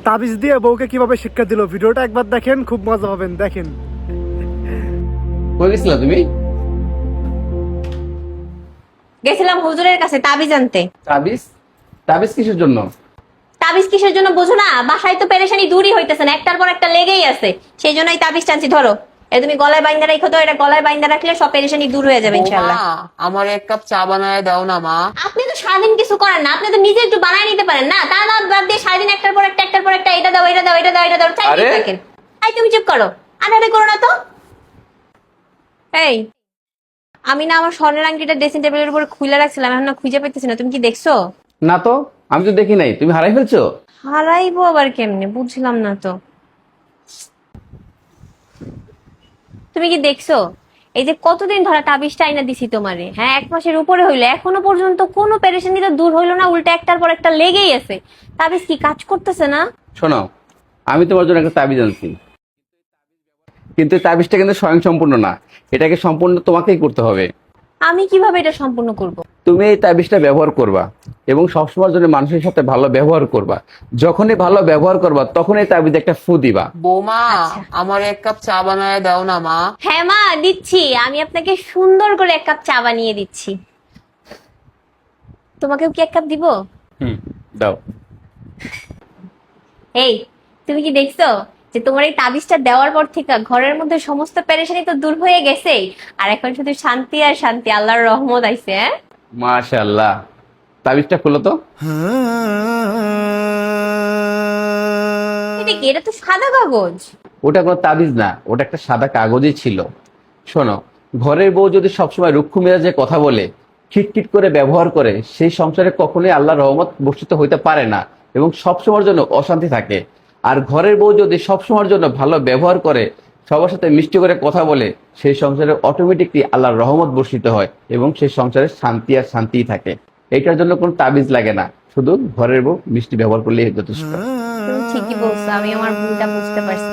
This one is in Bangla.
তাবিজ দিয়ে বউকে কিভাবে শিক্ষা দিল, ভিডিওটা একবার দেখেন, খুব মজা পাবেন। দেখেন। কই গেছিলা তুমি? গেছিলাম হুজুরের কাছে তাবিজ আনতে। তাবিজ? তাবিজ কিসের জন্য? তাবিজ কিসের জন্য বুঝো না? বাসায় তো পেরেশানি দূরই হইতেছে না, একটার পর একটা লেগেই আছে। সেই জন্যই তাবিজ টানছি। ধরো, তুমি গলায় বাইন্দা রাখো তো, এটা গলায় বাইন্দা রাখলে সব পেরেশানি দূর হয়ে যাবে ইনশাআল্লাহ। আমার এক কাপ চা বানায় দাও না মা। আপনি তো সারাদিন কিছু করেন না, আপনি তো নিজে একটু বানায় নিতে পারেন না? তা না বাদ দিয়ে সারাদিন একটার পর একটা একটার পর একটা এটা দাও এটা দাও এটা দাও এটা দাও চাইতেই থাকেন। এই তুমি চুপ করো, আনারে করো না তো। এই, আমি না আমার স্বর্ণের আংটিটা ড্রেসিং টেবিলের উপর খুলে রাখছিলাম, এখন না খুঁজে পাইতেছি না। তুমি কি দেখছো? না তো, আমি তো দেখি নাই। তুমি হারাই ফেলছো? হারাইবো আবার কেমনে, বুঝলাম না তো। তুমি কি দেখছো? এই যে কতদিন ধরে তাবিজটা আইনা দিছি তোমারে, হ্যাঁ 1 মাসের উপরে হইলো, এখনো পর্যন্ত কোনো পেরেশানি তো দূর হইলো না, উল্টা একটার পর একটা লেগেই আছে। তাবিজ কি কাজ করতেছে না? শোনো, আমি তোমার জন্য একটা তাবিজ আনছি, কিন্তু এই তাবিজটা কিন্তু স্বয়ংসম্পূর্ণ না। এটাকে সম্পূর্ণ তোমাকেই করতে হবে। আমি কিভাবে এটা সম্পূর্ণ করব? তুমি এই তাবিজটা ব্যবহার করবা এবং সবসময়ের জন্য মানুষের সাথে ভালো ব্যবহার করবা। যখনই ভালো ব্যবহার করবা তখন এই তাবিজে একটা ফু দিবা। বৌমা, আমার এক কাপ চা বানায় দাও না মা। হ্যাঁ মা, দিচ্ছি। আমি আপনাকে সুন্দর করে 1 কাপ চা বানিয়ে দিচ্ছি। তোমাকেও কি 1 কাপ দিব? দাও। এই, তুমি কি দেখছো যে তোমার এই তাবিজটা দেওয়ার পর থেকে ঘরের মধ্যে সমস্ত পেরেশানি তো দূর হয়ে গেছে, আর এখন শুধু শান্তি আর শান্তি, আল্লাহর রহমত আইছে। হ্যাঁ মাশাআল্লাহ। তাবিজটা খুলো তো। এটা কি? এটা তো সাদা কাগজ। ওটা কোনো তাবিজ না, ওটা একটা সাদা কাগজই ছিল। শোনো, ঘরের বউ যদি সবসময় রুক্ষ মেজাজে কথা বলে, খিটখিট করে ব্যবহার করে, সেই সংসারে কখনোই আল্লাহর রহমত বর্ষিত হইতে পারে না এবং সবসময়ের জন্য অশান্তি থাকে। আর ঘরের বউ যদি সবসময়ের জন্য ভালো ব্যবহার করে, সবার সাথে মিষ্টি করে কথা বলে, সেই সংসারে অটোমেটিকলি আল্লাহর রহমত বর্ষিত হয় এবং সেই সংসারে শান্তি আর শান্তিই থাকে। এটার জন্য কোনো তাবিজ লাগে না, শুধু ঘরের বউ মিষ্টি ব্যবহার করলেই যথেষ্ট। তুমি ঠিকই বলছো, আমি আমার ভুলটা বুঝতে পারছি।